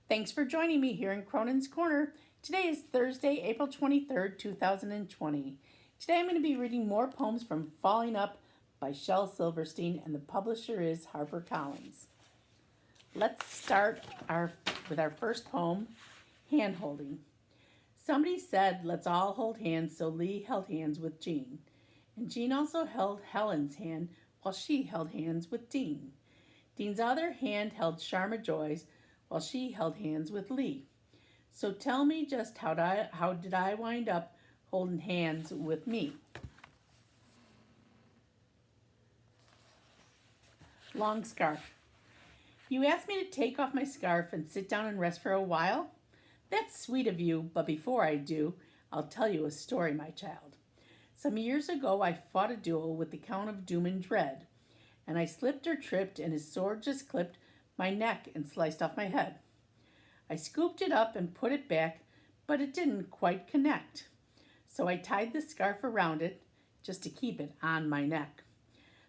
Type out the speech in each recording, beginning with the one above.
Thanks for joining me here in Cronin's Corner. Today is Thursday, April 23rd, 2020. Today I'm going to be reading more poems from Falling Up by Shel Silverstein, and the publisher is Harper Collins. Let's start with our first poem, Hand Holding. Somebody said, let's all hold hands, so Lee held hands with Jean. And Jean also held Helen's hand while she held hands with Dean. Dean's other hand held Sharma Joy's while she held hands with Lee. So tell me just how did I wind up holding hands with me? Long scarf. You asked me to take off my scarf and sit down and rest for a while? That's sweet of you, but before I do, I'll tell you a story, my child. Some years ago, I fought a duel with the Count of Doom and Dread, and I slipped or tripped, and his sword just clipped my neck and sliced off my head. I scooped it up and put it back, but it didn't quite connect. So I tied the scarf around it just to keep it on my neck.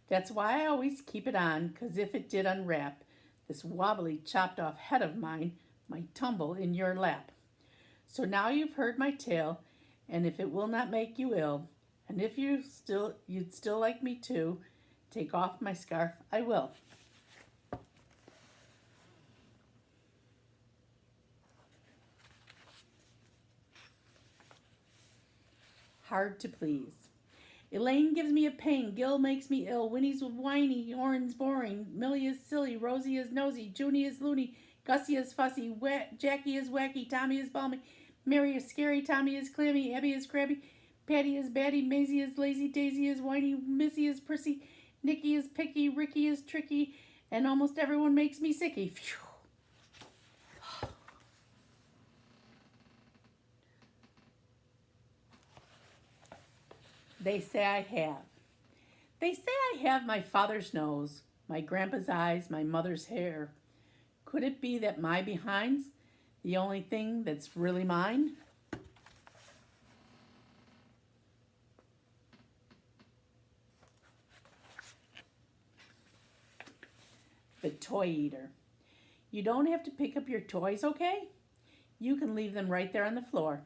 That's why I always keep it on, 'cause if it did unwrap, this wobbly chopped off head of mine might tumble in your lap. So now you've heard my tale, and if it will not make you ill, and if you'd still like me to take off my scarf, I will. Hard to please. Elaine gives me a pain, Gil makes me ill, Winnie's whiny, Orin's boring, Millie is silly, Rosie is nosy, Junie is loony, Gussie is fussy, Jackie is wacky, Tommy is balmy, Mary is scary, Tommy is clammy, Abby is crabby, Patty is batty, Maisie is lazy, Daisy is whiny, Missy is prissy, Nicky is picky, Ricky is tricky, and almost everyone makes me sicky. Phew. They say I have. They say I have my father's nose, my grandpa's eyes, my mother's hair. Could it be that my behind's the only thing that's really mine? The Toy Eater. You don't have to pick up your toys, okay? You can leave them right there on the floor.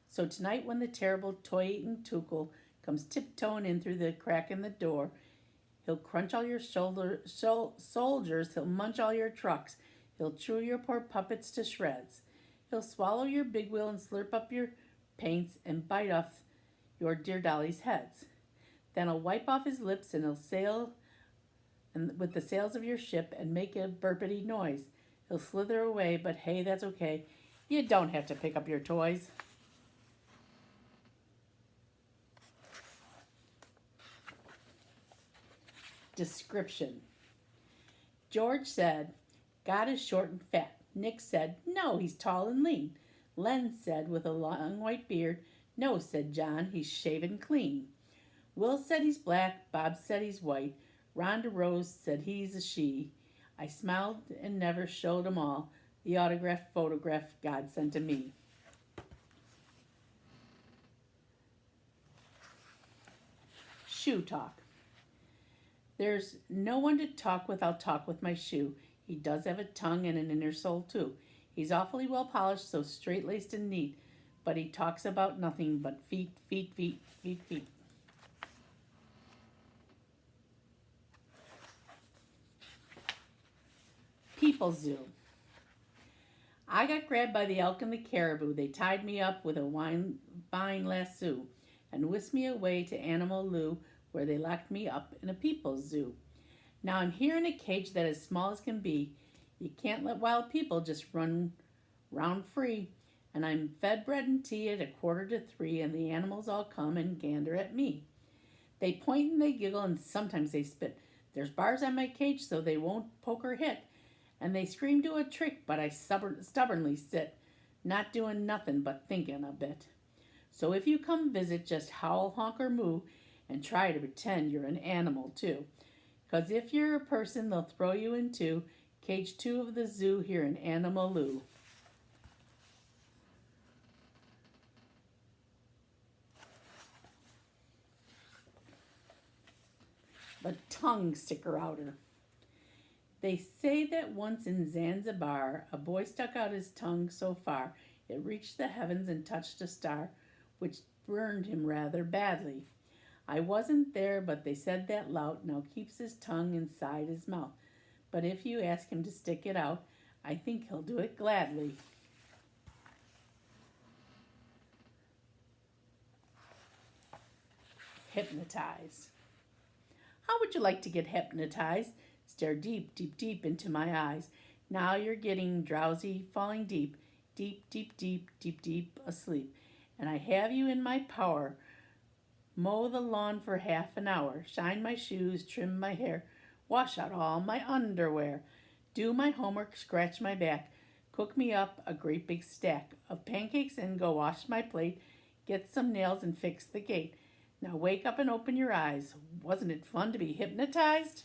So tonight when the terrible toy-eating Tuchel comes tiptoeing in through the crack in the door, he'll crunch all your soldiers, he'll munch all your trucks, he'll chew your poor puppets to shreds. He'll swallow your big wheel and slurp up your paints and bite off your dear dolly's heads. Then he'll wipe off his lips and he'll sail with the sails of your ship and make a burpity noise. He'll slither away, but hey, that's okay. You don't have to pick up your toys. Description. George said, God is short and fat. Nick said, no, he's tall and lean. Len said, with a long white beard, no, said John, he's shaven clean. Will said he's black, Bob said he's white, Rhonda Rose said he's a she. I smiled and never showed 'em all the autographed photograph God sent to me. Shoe talk. There's no one to talk with, I'll talk with my shoe. He does have a tongue and an inner soul too. He's awfully well polished, so straight-laced and neat, but he talks about nothing but feet, feet, feet, feet, feet. People Zoo. I got grabbed by the elk and the caribou. They tied me up with a vine lasso and whisked me away to Animal Loo, where they locked me up in a people's zoo. Now I'm here in a cage that is small as can be. You can't let wild people just run round free. And I'm fed bread and tea at 2:45, and the animals all come and gander at me. They point and they giggle and sometimes they spit. There's bars on my cage so they won't poke or hit. And they scream do a trick, but I stubbornly sit, not doing nothing but thinking a bit. So if you come visit, just howl, honk, or moo, and try to pretend you're an animal too. 'Cause if you're a person, they'll throw you into cage 2 of the zoo here in Animal Loo. The tongue sticker outer. They say that once in Zanzibar, a boy stuck out his tongue so far it reached the heavens and touched a star, which burned him rather badly. I wasn't there, but they said that lout now keeps his tongue inside his mouth. But if you ask him to stick it out, I think he'll do it gladly. Hypnotize. How would you like to get hypnotized? Stare deep, deep, deep into my eyes. Now you're getting drowsy, falling deep, deep, deep, deep, deep, deep asleep. And I have you in my power. Mow the lawn for half an hour. Shine my shoes, trim my hair. Wash out all my underwear. Do my homework, scratch my back. Cook me up a great big stack of pancakes and go wash my plate. Get some nails and fix the gate. Now wake up and open your eyes. Wasn't it fun to be hypnotized?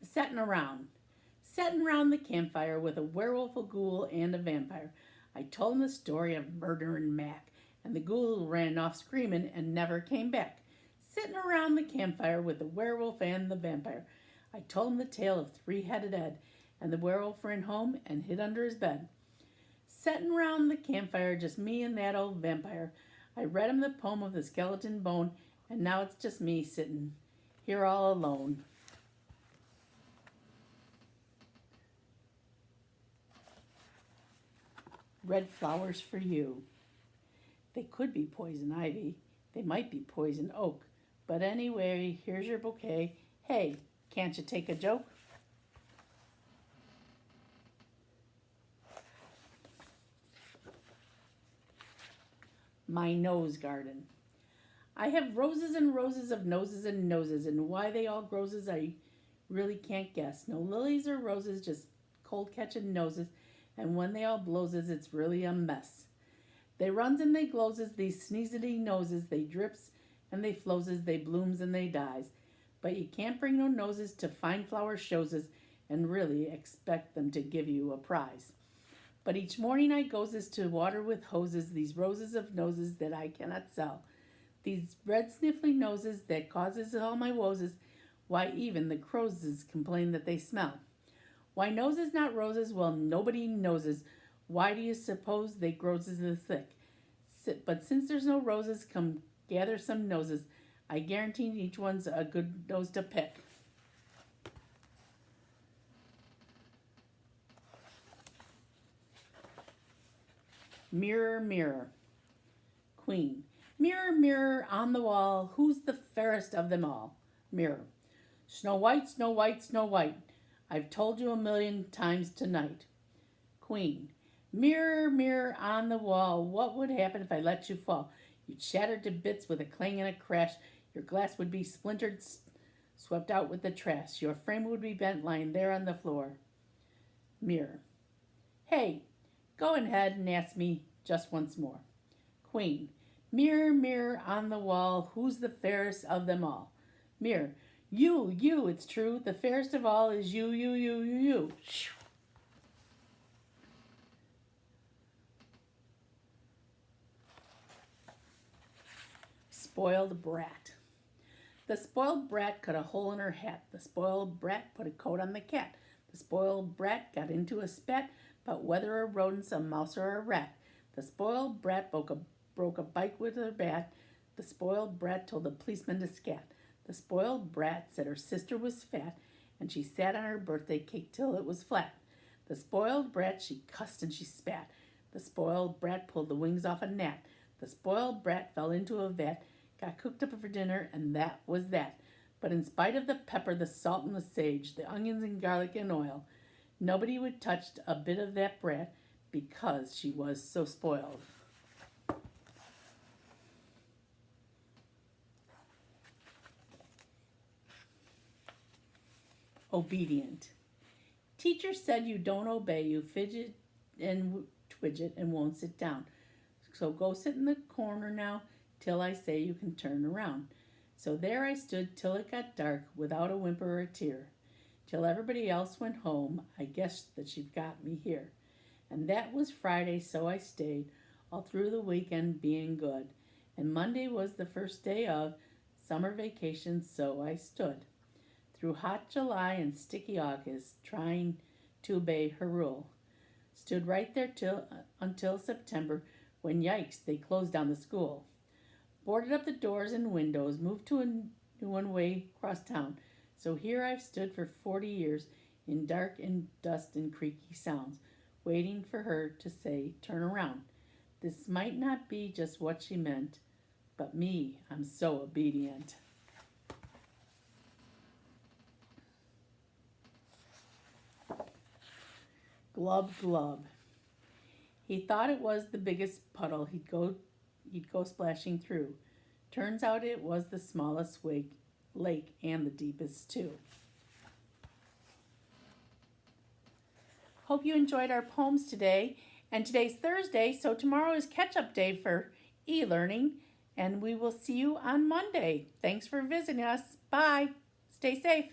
Setting around. Setting around the campfire with a werewolf, a ghoul, and a vampire. I told him the story of Murderin' Mac, and the ghoul ran off screaming and never came back. Sitting around the campfire with the werewolf and the vampire. I told him the tale of Three-Headed Ed, and the werewolf ran home and hid under his bed. Setting around the campfire, just me and that old vampire. I read him the poem of the skeleton bone, and now it's just me sitting here all alone. Red flowers for you. They could be poison ivy. They might be poison oak. But anyway, here's your bouquet. Hey, can't you take a joke? My nose garden. I have roses and roses of noses and noses, and why they all grows I really can't guess. No lilies or roses, just cold catching noses, and when they all blowses, it's really a mess. They runs and they glowses, these sneezity noses, they drips and they flowses, they blooms and they dies. But you can't bring no noses to fine flower showses and really expect them to give you a prize. But each morning I goes to water with hoses these roses of noses that I cannot sell. These red sniffly noses that causes all my woes. Why even the crowses complain that they smell. Why noses not roses? Well, nobody knowses. Why do you suppose they grows as thick? But since there's no roses, come gather some noses. I guarantee each one's a good nose to pick. Mirror, mirror. Queen. Mirror, mirror on the wall, who's the fairest of them all? Mirror. Snow White, Snow White, Snow White. I've told you a million times tonight. Queen. Mirror, mirror on the wall, what would happen if I let you fall? You'd shatter to bits with a clang and a crash. Your glass would be splintered, swept out with the trash. Your frame would be bent, lying there on the floor. Mirror. Hey, go ahead and ask me just once more. Queen. Mirror, mirror on the wall, who's the fairest of them all? Mirror. You, it's true. The fairest of all is you. Spoiled brat. The spoiled brat cut a hole in her hat. The spoiled brat put a coat on the cat. The spoiled brat got into a spat about whether a rodent's a mouse or a rat. The spoiled brat broke a bike with her bat. The spoiled brat told the policeman to scat. The spoiled brat said her sister was fat, and she sat on her birthday cake till it was flat. The spoiled brat, she cussed and she spat. The spoiled brat pulled the wings off a gnat. The spoiled brat fell into a vat, got cooked up for dinner, and that was that. But in spite of the pepper, the salt, and the sage, the onions and garlic and oil, nobody would touch a bit of that brat because she was so spoiled. Obedient. Teacher said you don't obey, you fidget and twidget and won't sit down. So go sit in the corner now till I say you can turn around. So there I stood till it got dark without a whimper or a tear. Till everybody else went home, I guessed that she'd got me here. And that was Friday, so I stayed all through the weekend being good. and Monday was the first day of summer vacation, so I stood through hot July and sticky August, trying to obey her rule. Stood right there until September, when yikes, they closed down the school. Boarded up the doors and windows, moved to a new one-way across town. So here I've stood for 40 years in dark and dust and creaky sounds, waiting for her to say, turn around. This might not be just what she meant, but me, I'm so obedient. Glub, glub. He thought it was the biggest puddle he'd go splashing through. Turns out it was the smallest lake and the deepest too. Hope you enjoyed our poems today. And today's Thursday, so tomorrow is catch-up day for e-learning. And we will see you on Monday. Thanks for visiting us. Bye. Stay safe.